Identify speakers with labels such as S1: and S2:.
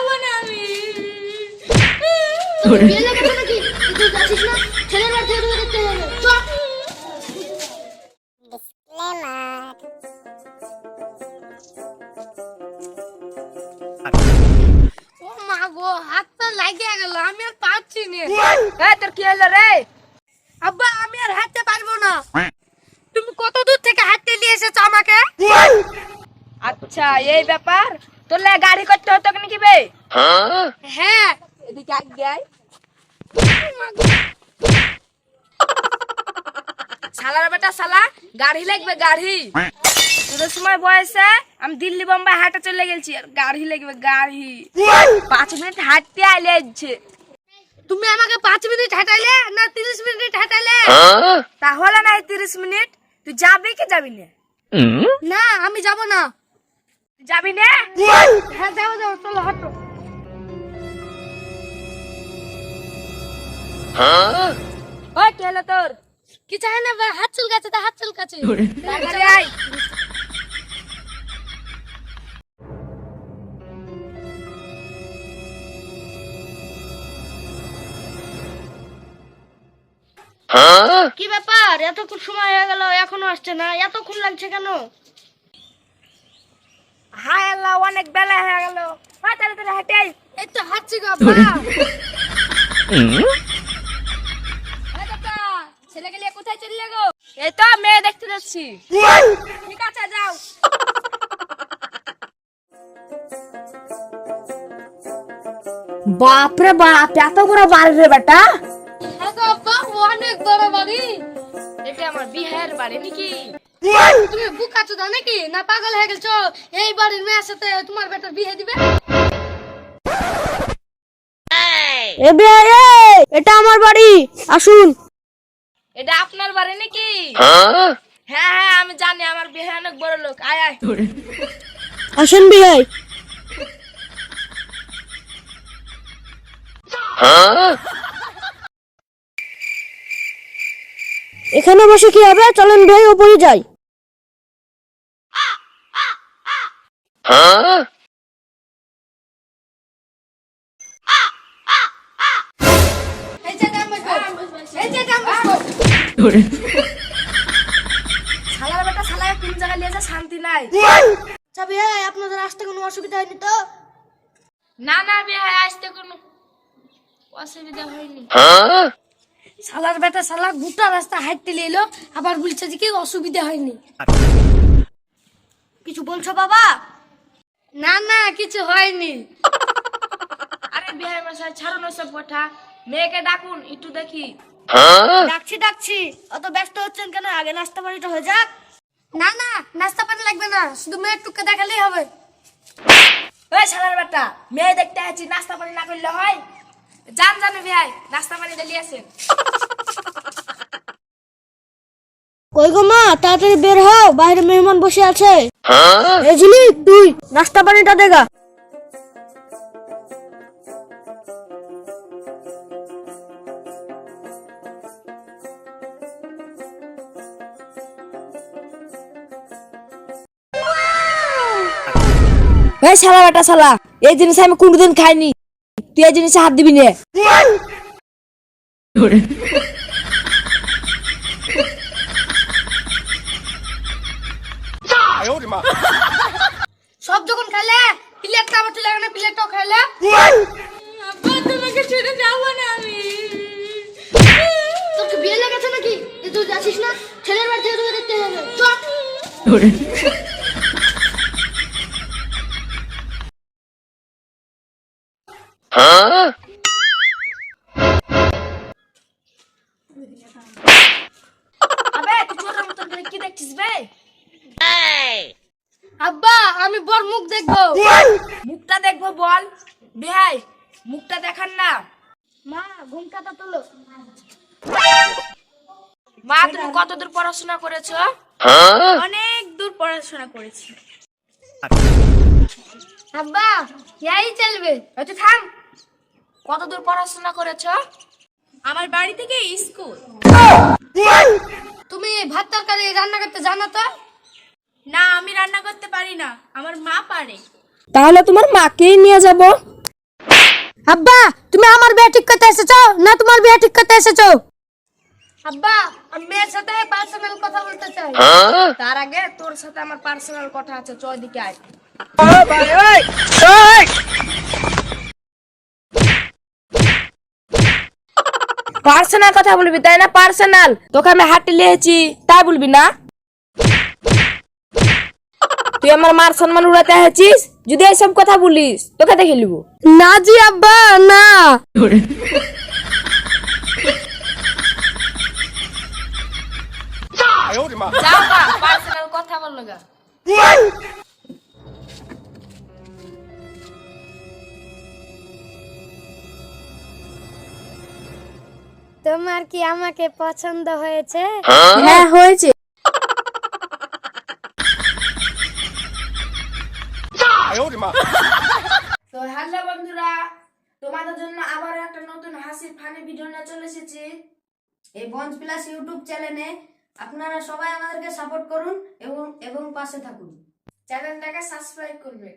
S1: যাবো না আমি।
S2: বিয়ে লেগেছে নাকি? তুই যাচ্ছিস না? ছেলের বাড়ি থেকে তোকে দেখতে হবে। চল।
S1: ও মা গো, হাত পা লাগিয়ে গেল, আমি আর পারছি না।
S3: এই তোর কি হলো রে?
S1: আব্বা আমি আর হাঁটতে পারবো না। তুমি কত দূর থেকে হাঁটতে নিয়ে এসেছো আমাকে?
S3: আচ্ছা এই ব্যাপার, তোর লে গাড়ি করতে হতো নাকি বে?
S1: হ্যাঁ।
S3: এদিকে আগে আয়। শালার বেটা শালা, গাড়ি লাগবে গাড়ি। তোর সময় বয়সে আমি দিল্লি বোম্বাই হাঁটা চলে গেছি, আর গাড়ি লাগবে গাড়ি। 5 মিনিট হাঁটতে আইলে যাচ্ছে।
S1: তুমি আমাকে 5 মিনিট হাঁটাইলে না 30 মিনিট হাঁটাইলে?
S3: তাহলে না 30 মিনিট। তুই যাবি কি যাবি না?
S1: না আমি যাব না।
S3: তুই যাবি না?
S1: হ্যাঁ যাও যাও, চলো হাঁটো।
S3: ওই কি হলো তোর?
S1: কি চাই না ভাই, হাত চুলকাচ্ছে তা হাত চুলকাচ্ছে।
S3: তাড়াতাড়ি আয়।
S2: কি ব্যাপার? এতক্ষণ সময় হয়ে গেল এখনো আসছে না, এতক্ষণ লাগছে কেন?
S3: হায় আল্লাহ, অনেক বেলা হয়ে গেল। তাড়াতাড়ি হাঁটে আয়।
S1: এই তো হাঁটছি গো আব্বা।
S3: এই কাকা, ছেলেকে নিয়ে কোথায় চললে গো? এই তো মেয়ে দেখতে যাচ্ছি। ঠিক আছে যাও। বাপরে বাপ, এত বড় বাড়ি রে বেটা।
S1: হ্যাঁ গো আব্বা, অনেক বড় বাড়ি।
S3: এটা আমার বিহার বাড়ি নাকি?
S1: তুমি বুকা চোদা নাকি না পাগল হয়ে গেছো? এই বাড়ির মেয়ের সাথে তোমার বেটার বিয়ে দিবে?
S2: এ বিয়ে, এটা আমার বাড়ি, আসুন।
S3: এটা আপনার বাড়ি নাকি? হ্যাঁ হ্যাঁ আমি জানি, আমার বিহার অনেক বড় লোক। আয় আয়।
S2: আসেন বিয়ে। এখানে বসে কি হবে? চলেন ভাই উপরে যাই।
S1: এই যে গান বাজবো, এই যে গান বাজবো।
S3: শালার বেটা শালা, কোন জায়গায় নিয়ে যা শান্তি নাই।
S2: আচ্ছা বিয়ে, আপনাদের আসতে কোনো অসুবিধা হয়নি তো?
S3: না না বিহার আসতে কোনো অসুবিধা হয়নি।
S1: শালার বেটা শালা গোটা রাস্তা হাঁটতে এলো, আবার বলছে যে কি অসুবিধা হয়নি।
S2: কিছু বলছো বাবা?
S1: না না কিছু হয়নি।
S3: আরে বিহার মশাই ছাড়ুন ওসব কথা, মেয়েকে ডাকুন একটু দেখি।
S2: ডাকছি ডাকছি, অত ব্যস্ত হচ্ছেন কেন? আগে নাস্তা পানিটা হয়ে যাক।
S1: না না নাস্তা পানি লাগবে না, শুধু মেয়ের টুকে দেখালেই হবে।
S3: ওই শালার বেটা, মেয়ে দেখতে আছি, নাস্তা পানি না করলে হয়? জান জানে ভাই, নাস্তা পানি দিলি আসেন।
S2: কই গো মা, তাড়াতাড়ি বের হও, বাইরে মেহমান বসে আছে। এই ঝিলিক, তুই নাস্তা পানিটা দেগা।
S3: এই শালা বেটা শালা, এই জিনিস আমি কোনোদিন খাইনি। তুই এই জিনিসে হাত দিবি না।
S1: সব যখন খাইলে প্লেটটা আবার তুলে এখানে প্লেটটাও খাইলে। আব্বা তোমাকে ছেড়ে যাবো না আমি।
S2: তোর কি বিয়ে লেগেছে নাকি? তুই যাচ্ছিস না? ছেলের বাড়ি থেকে তোকে দেখতে হবে। চল।
S3: আবে তুই তোর মতন করে কি দেখছিস বে?
S1: আব্বা আমি বড় মুখ দেখবো।
S3: মুখটা দেখবো বল। বিহাই মুখটা দেখান না।
S2: মা ঘুমটাটা তোলো।
S3: মা তুমি কতদূর পড়াশোনা করেছো?
S1: অনেক দূর পড়াশোনা করেছি। আব্বা এই চলবে।
S3: এই তুই থাম। কতদূর পড়াশোনা করেছো?
S1: আমার বাড়ি থেকে স্কুল। তুমি ভাত তরকারি রান্না করতে জানো তো? না আমি রান্না করতে পারি না, আমার মা পারে।
S3: তাহলে তোমার মাকেই নিয়ে যাব।
S2: আব্বা তুমি আমার বিয়ে ঠিক করতে এসেছো না তোমার বিয়ে ঠিক করতে এসেছো?
S1: আব্বা আমি মেয়ের সাথে পার্সোনাল কথা বলতে চাই।
S3: তার আগে তোর সাথে আমার পার্সোনাল কথা আছে, চ দিকে আয়। পার্সোনাল কথা বলবি তাই না? পার্সোনাল তোকে আমি হাঁটি লিয়েছি তাই বলবি না? তুই আমার মার সম্মান উড়াতে আছিস, যদি এইসব কথা বলিস তোকে দেখে নিব।
S2: না জি আব্বা না।
S3: যাও পার্সোনাল কথা বল লগা।
S2: তোমার কি আমাকে পছন্দ হয়েছে?
S3: হ্যাঁ হয়েছে। তো হ্যালো বন্ধুরা, তোমাদের জন্য আবার একটা নতুন হাসির ফানি ভিডিও নিয়ে চলে এসেছি এই বঞ্চ প্লাস ইউটিউব চ্যানেলে। আপনারা সবাই আমাদেরকে সাপোর্ট করুন এবং পাশে থাকুন, চ্যানেলটাকে সাবস্ক্রাইব করবেন।